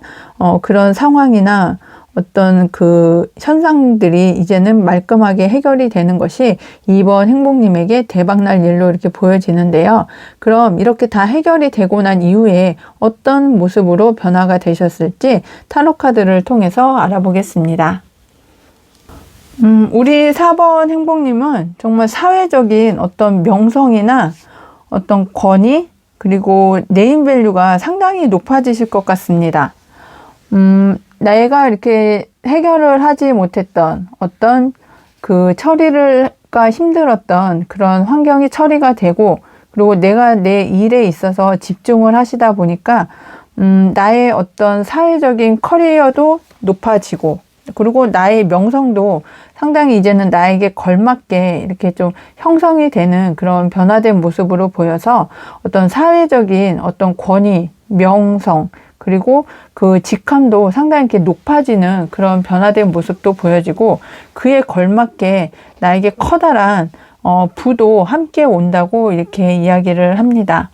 그런 상황이나 어떤 그 현상들이 이제는 말끔하게 해결이 되는 것이 이번 행복님에게 대박날 일로 이렇게 보여지는데요. 그럼 이렇게 다 해결이 되고 난 이후에 어떤 모습으로 변화가 되셨을지 타로 카드를 통해서 알아보겠습니다. 우리 4번 행복님은 정말 사회적인 어떤 명성이나 어떤 권위 그리고 네임밸류가 상당히 높아지실 것 같습니다. 내가 이렇게 해결을 하지 못했던 어떤 그 처리가 힘들었던 그런 환경이 처리가 되고 그리고 내가 내 일에 있어서 집중을 하시다 보니까 나의 어떤 사회적인 커리어도 높아지고 그리고 나의 명성도 상당히 이제는 나에게 걸맞게 이렇게 좀 형성이 되는 그런 변화된 모습으로 보여서 어떤 사회적인 어떤 권위, 명성 그리고 그 직함도 상당히 이렇게 높아지는 그런 변화된 모습도 보여지고 그에 걸맞게 나에게 커다란 부도 함께 온다고 이렇게 이야기를 합니다.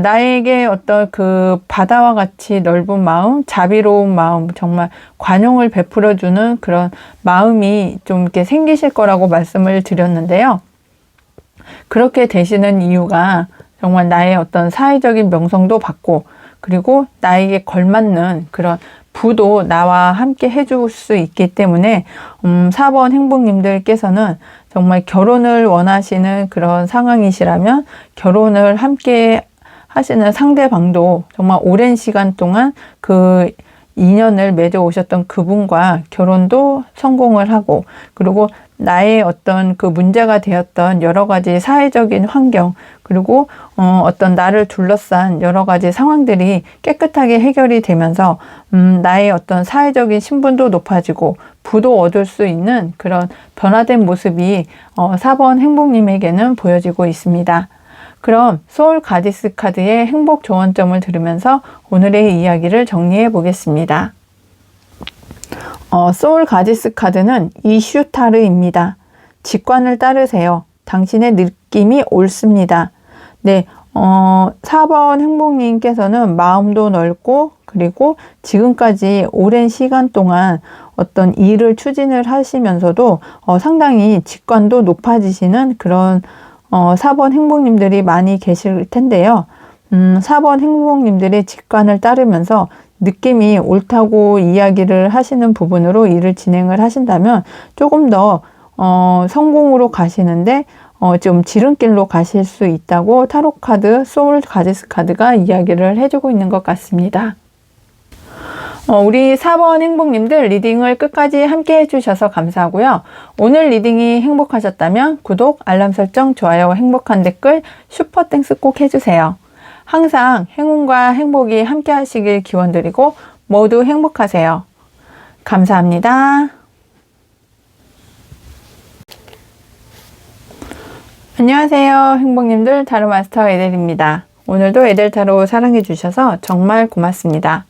나에게 어떤 그 바다와 같이 넓은 마음, 자비로운 마음, 정말 관용을 베풀어주는 그런 마음이 좀 이렇게 생기실 거라고 말씀을 드렸는데요. 그렇게 되시는 이유가 정말 나의 어떤 사회적인 명성도 받고 그리고 나에게 걸맞는 그런 부도 나와 함께 해줄 수 있기 때문에 4번 행복님들께서는 정말 결혼을 원하시는 그런 상황이시라면 결혼을 함께 하시는 상대방도 정말 오랜 시간 동안 그 인연을 맺어 오셨던 그분과 결혼도 성공을 하고 그리고 나의 어떤 그 문제가 되었던 여러 가지 사회적인 환경 그리고 어떤 나를 둘러싼 여러 가지 상황들이 깨끗하게 해결이 되면서 나의 어떤 사회적인 신분도 높아지고 부도 얻을 수 있는 그런 변화된 모습이 4번 행복님에게는 보여지고 있습니다. 그럼 소울 가디스 카드의 행복 조언점을 들으면서 오늘의 이야기를 정리해 보겠습니다. 소울 가디스 카드는 이슈타르입니다. 직관을 따르세요. 당신의 느낌이 옳습니다. 네, 4번 행복님께서는 마음도 넓고 그리고 지금까지 오랜 시간 동안 어떤 일을 추진을 하시면서도 상당히 직관도 높아지시는 그런 4번 행복님들이 많이 계실 텐데요. 4번 행복님들의 직관을 따르면서 느낌이 옳다고 이야기를 하시는 부분으로 일을 진행을 하신다면 조금 더 성공으로 가시는데 좀 지름길로 가실 수 있다고 타로 카드, 소울 가디스 카드가 이야기를 해주고 있는 것 같습니다. 우리 4번 행복님들 리딩을 끝까지 함께 해주셔서 감사하고요. 오늘 리딩이 행복하셨다면 구독, 알람 설정, 좋아요, 행복한 댓글, 슈퍼땡스 꼭 해주세요. 항상 행운과 행복이 함께 하시길 기원드리고 모두 행복하세요. 감사합니다. 안녕하세요. 행복님들 타로 마스터 에델입니다. 오늘도 에델타로 사랑해 주셔서 정말 고맙습니다.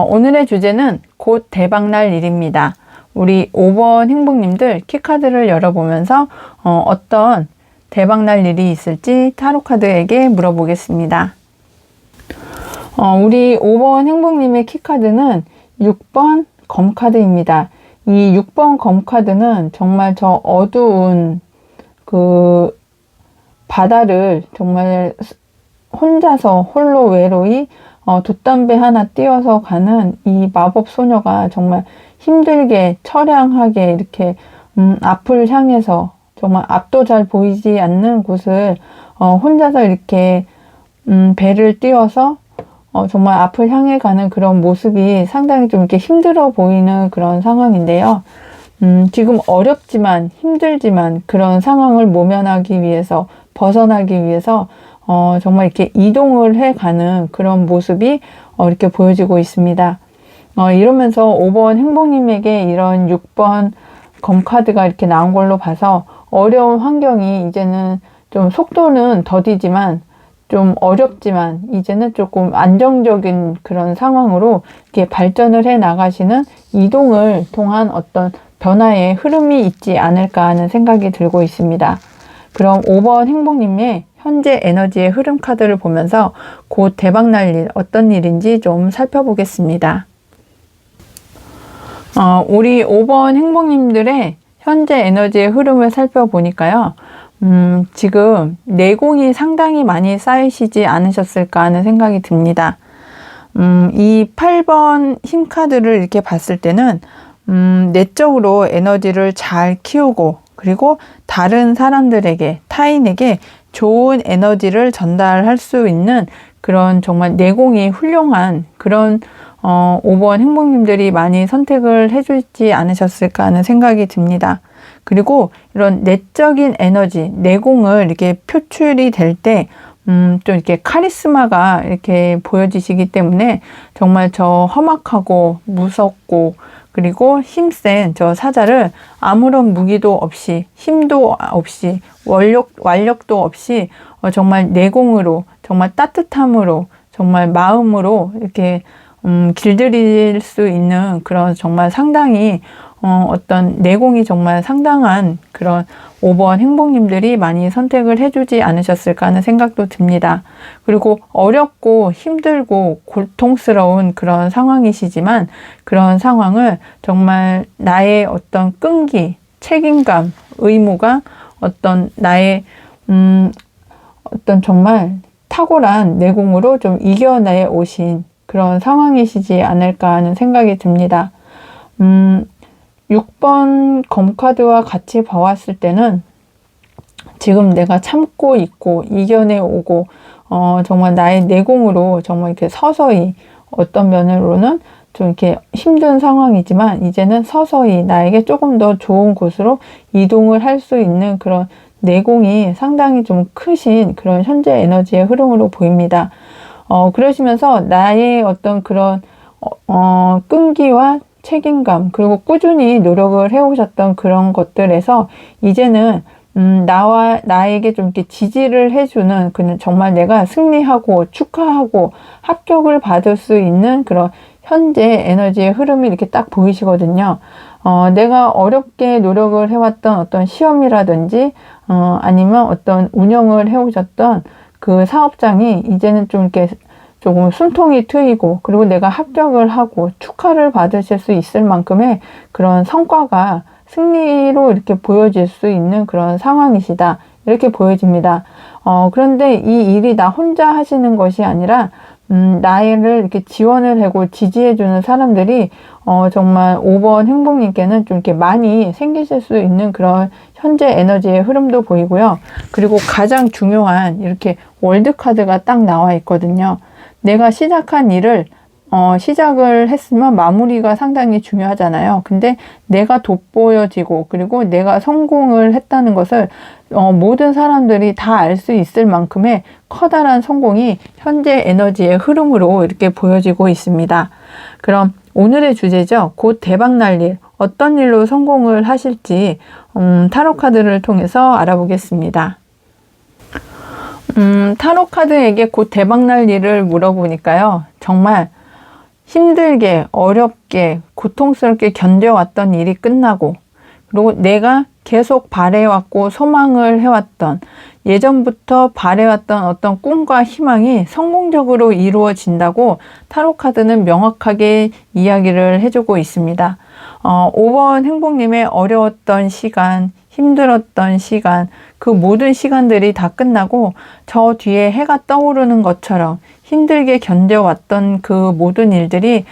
오늘의 주제는 곧 대박날 일입니다. 우리 5번 행복님들 키카드를 열어보면서 어떤 대박날 일이 있을지 타로카드에게 물어보겠습니다. 우리 5번 행복님의 키카드는 6번 검카드입니다. 이 6번 검카드는 정말 저 어두운 그 바다를 정말 혼자서 홀로 외로이 돛담배 하나 띄워서 가는 이 마법 소녀가 정말 힘들게 처량하게 이렇게 앞을 향해서 정말 앞도 잘 보이지 않는 곳을 혼자서 이렇게 배를 띄워서 정말 앞을 향해 가는 그런 모습이 상당히 좀 이렇게 힘들어 보이는 그런 상황인데요. 지금 어렵지만 힘들지만 그런 상황을 모면하기 위해서 벗어나기 위해서 정말 이렇게 이동을 해가는 그런 모습이 이렇게 보여지고 있습니다. 이러면서 5번 행복님에게 이런 6번 검카드가 이렇게 나온 걸로 봐서 어려운 환경이 이제는 좀 속도는 더디지만 좀 어렵지만 이제는 조금 안정적인 그런 상황으로 이렇게 발전을 해 나가시는 이동을 통한 어떤 변화의 흐름이 있지 않을까 하는 생각이 들고 있습니다. 그럼 5번 행복님의 현재 에너지의 흐름 카드를 보면서 곧 대박날 일, 어떤 일인지 좀 살펴보겠습니다. 우리 5번 행복님들의 현재 에너지의 흐름을 살펴보니까요. 지금 내공이 상당히 많이 쌓이시지 않으셨을까 하는 생각이 듭니다. 이 8번 힘카드를 이렇게 봤을 때는 내적으로 에너지를 잘 키우고 그리고 다른 사람들에게, 타인에게 좋은 에너지를 전달할 수 있는 그런 정말 내공이 훌륭한 그런 5번 행복님들이 많이 선택을 해주지 않으셨을까 하는 생각이 듭니다. 그리고 이런 내적인 에너지, 내공을 이렇게 표출이 될 때, 좀 이렇게 카리스마가 이렇게 보여지시기 때문에 정말 저 험악하고 무섭고 그리고 힘센 저 사자를 아무런 무기도 없이, 힘도 없이, 완력도 없이 정말 내공으로, 정말 따뜻함으로, 정말 마음으로 이렇게 길들일 수 있는 그런 정말 상당히 어떤 내공이 정말 상당한 그런 5번 행복님들이 많이 선택을 해주지 않으셨을까 하는 생각도 듭니다. 그리고 어렵고 힘들고 고통스러운 그런 상황이시지만 그런 상황을 정말 나의 어떤 끈기, 책임감, 의무가 어떤 나의 어떤 정말 탁월한 내공으로 좀 이겨내 오신 그런 상황이시지 않을까 하는 생각이 듭니다. 6번 검카드와 같이 봐왔을 때는 지금 내가 참고 있고 이겨내 오고 정말 나의 내공으로 정말 이렇게 서서히 어떤 면으로는 좀 이렇게 힘든 상황이지만 이제는 서서히 나에게 조금 더 좋은 곳으로 이동을 할 수 있는 그런 내공이 상당히 좀 크신 그런 현재 에너지의 흐름으로 보입니다. 그러시면서 나의 어떤 그런 끈기와 책임감 그리고 꾸준히 노력을 해오셨던 그런 것들에서 이제는 나에게 좀 이렇게 지지를 해주는 그냥 정말 내가 승리하고 축하하고 합격을 받을 수 있는 그런 현재 에너지의 흐름이 이렇게 딱 보이시거든요. 내가 어렵게 노력을 해왔던 어떤 시험이라든지 아니면 어떤 운영을 해오셨던 그 사업장이 이제는 좀 이렇게 조금 숨통이 트이고 그리고 내가 합격을 하고 축하를 받으실 수 있을 만큼의 그런 성과가 승리로 이렇게 보여질 수 있는 그런 상황이시다. 이렇게 보여집니다. 그런데 이 일이 나 혼자 하시는 것이 아니라 나를 이렇게 지원을 하고 지지해주는 사람들이 정말 5번 행복님께는 좀 이렇게 많이 생기실 수 있는 그런 현재 에너지의 흐름도 보이고요. 그리고 가장 중요한 이렇게 월드카드가 딱 나와 있거든요. 내가 시작한 일을 시작을 했으면 마무리가 상당히 중요하잖아요. 근데 내가 돋보여지고 그리고 내가 성공을 했다는 것을 모든 사람들이 다 알 수 있을 만큼의 커다란 성공이 현재 에너지의 흐름으로 이렇게 보여지고 있습니다. 그럼 오늘의 주제죠. 곧 대박날 일, 어떤 일로 성공을 하실지 타로 카드를 통해서 알아보겠습니다. 타로 카드에게 곧 대박날 일을 물어보니까요. 정말 힘들게, 어렵게, 고통스럽게 견뎌왔던 일이 끝나고 그리고 내가 계속 바래왔고 소망을 해왔던 예전부터 바래왔던 어떤 꿈과 희망이 성공적으로 이루어진다고 타로 카드는 명확하게 이야기를 해주고 있습니다. 5번 행복님의 어려웠던 시간, 힘들었던 시간, 그 모든 시간들이 다 끝나고 저 뒤에 해가 떠오르는 것처럼 힘들게 견뎌왔던 그 모든 일들이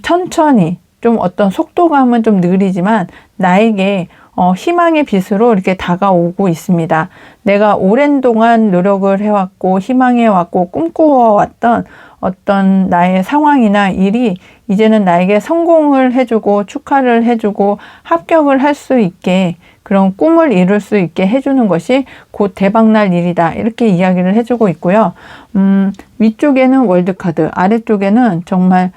천천히 좀 어떤 속도감은 좀 느리지만 나에게 희망의 빛으로 이렇게 다가오고 있습니다. 내가 오랜 동안 노력을 해왔고 희망해왔고 꿈꾸어왔던 어떤 나의 상황이나 일이 이제는 나에게 성공을 해주고 축하를 해주고 합격을 할 수 있게 그런 꿈을 이룰 수 있게 해주는 것이 곧 대박날 일이다. 이렇게 이야기를 해주고 있고요. 위쪽에는 월드카드, 아래쪽에는 정말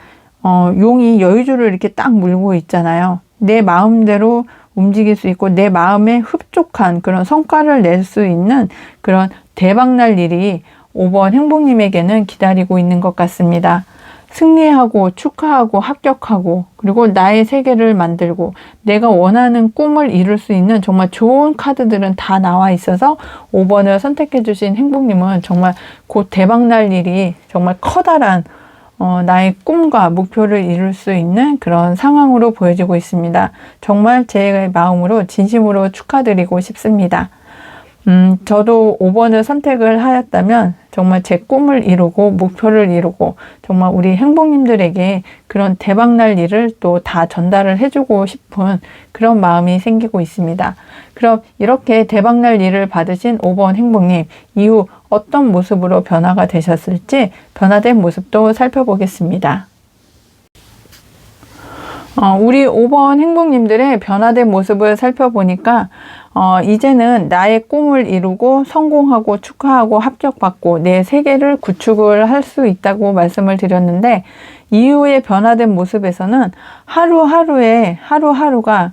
용이 여유주를 이렇게 딱 물고 있잖아요. 내 마음대로 움직일 수 있고 내 마음에 흡족한 그런 성과를 낼 수 있는 그런 대박날 일이 5번 행복님에게는 기다리고 있는 것 같습니다. 승리하고 축하하고 합격하고 그리고 나의 세계를 만들고 내가 원하는 꿈을 이룰 수 있는 정말 좋은 카드들은 다 나와 있어서 5번을 선택해 주신 행복님은 정말 곧 대박날 일이 정말 커다란 나의 꿈과 목표를 이룰 수 있는 그런 상황으로 보여지고 있습니다. 정말 제 마음으로 진심으로 축하드리고 싶습니다. 저도 5번을 선택을 하였다면 정말 제 꿈을 이루고 목표를 이루고 정말 우리 행복님들에게 그런 대박날 일을 또 다 전달을 해주고 싶은 그런 마음이 생기고 있습니다. 그럼 이렇게 대박날 일을 받으신 5번 행복님, 이후 어떤 모습으로 변화가 되셨을지 변화된 모습도 살펴보겠습니다. 우리 5번 행복님들의 변화된 모습을 살펴보니까 이제는 나의 꿈을 이루고 성공하고 축하하고 합격받고 내 세계를 구축을 할 수 있다고 말씀을 드렸는데, 이후에 변화된 모습에서는 하루하루가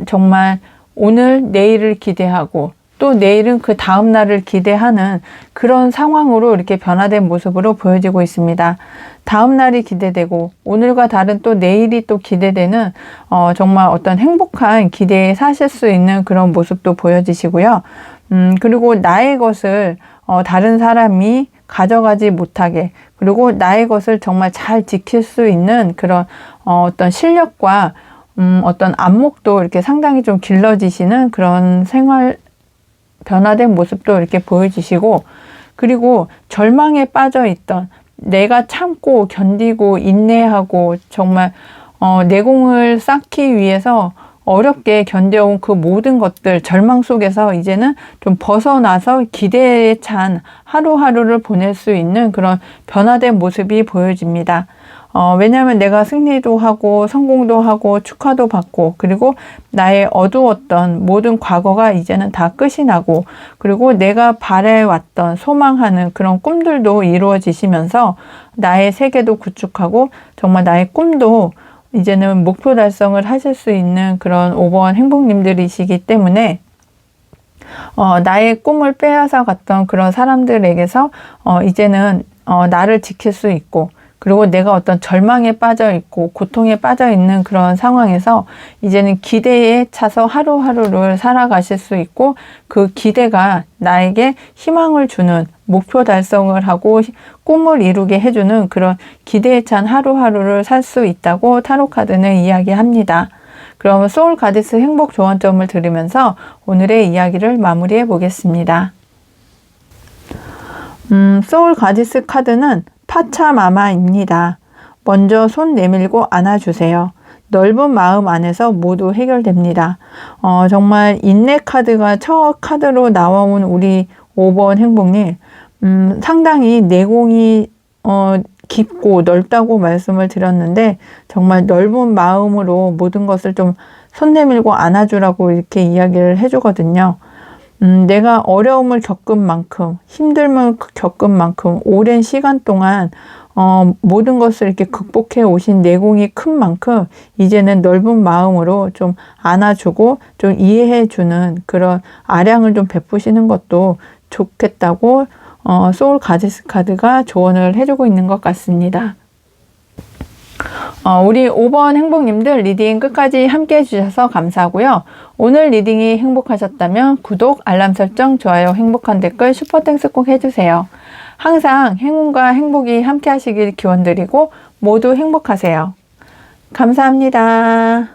정말 오늘 내일을 기대하고 또 내일은 그 다음 날을 기대하는 그런 상황으로 이렇게 변화된 모습으로 보여지고 있습니다. 다음 날이 기대되고 오늘과 다른 또 내일이 또 기대되는 정말 어떤 행복한 기대에 사실 수 있는 그런 모습도 보여지시고요. 그리고 나의 것을 다른 사람이 가져가지 못하게, 그리고 나의 것을 정말 잘 지킬 수 있는 그런 어떤 실력과 어떤 안목도 이렇게 상당히 좀 길러지시는 그런 생활 변화된 모습도 이렇게 보여주시고, 그리고 절망에 빠져 있던 내가 참고 견디고 인내하고 정말 내공을 쌓기 위해서 어렵게 견뎌온 그 모든 것들, 절망 속에서 이제는 좀 벗어나서 기대에 찬 하루하루를 보낼 수 있는 그런 변화된 모습이 보여집니다. 왜냐하면 내가 승리도 하고 성공도 하고 축하도 받고, 그리고 나의 어두웠던 모든 과거가 이제는 다 끝이 나고, 그리고 내가 바래왔던 소망하는 그런 꿈들도 이루어지시면서 나의 세계도 구축하고 정말 나의 꿈도 이제는 목표 달성을 하실 수 있는 그런 5번 행복님들이시기 때문에 나의 꿈을 빼앗아 갔던 그런 사람들에게서 이제는 나를 지킬 수 있고, 그리고 내가 어떤 절망에 빠져 있고 고통에 빠져 있는 그런 상황에서 이제는 기대에 차서 하루하루를 살아가실 수 있고, 그 기대가 나에게 희망을 주는, 목표 달성을 하고 꿈을 이루게 해주는 그런 기대에 찬 하루하루를 살 수 있다고 타로카드는 이야기합니다. 그럼 소울 가디스 행복 조언점을 들으면서 오늘의 이야기를 마무리해 보겠습니다. 소울 가디스 카드는 파차마마입니다. 먼저 손 내밀고 안아주세요. 넓은 마음 안에서 모두 해결됩니다. 정말 인내 카드가 첫 카드로 나와온 우리 5번 행복님, 상당히 내공이 깊고 넓다고 말씀을 드렸는데, 정말 넓은 마음으로 모든 것을 좀 손 내밀고 안아주라고 이렇게 이야기를 해주거든요. 내가 어려움을 겪은 만큼, 힘듦을 겪은 만큼, 오랜 시간 동안 모든 것을 이렇게 극복해 오신 내공이 큰 만큼 이제는 넓은 마음으로 좀 안아주고 좀 이해해주는 그런 아량을 좀 베푸시는 것도 좋겠다고 소울 가디스 카드가 조언을 해주고 있는 것 같습니다. 우리 5번 행복님들 리딩 끝까지 함께 해주셔서 감사하고요. 오늘 리딩이 행복하셨다면 구독, 알람 설정, 좋아요, 행복한 댓글, 슈퍼땡스 꼭 해주세요. 항상 행운과 행복이 함께 하시길 기원드리고 모두 행복하세요. 감사합니다.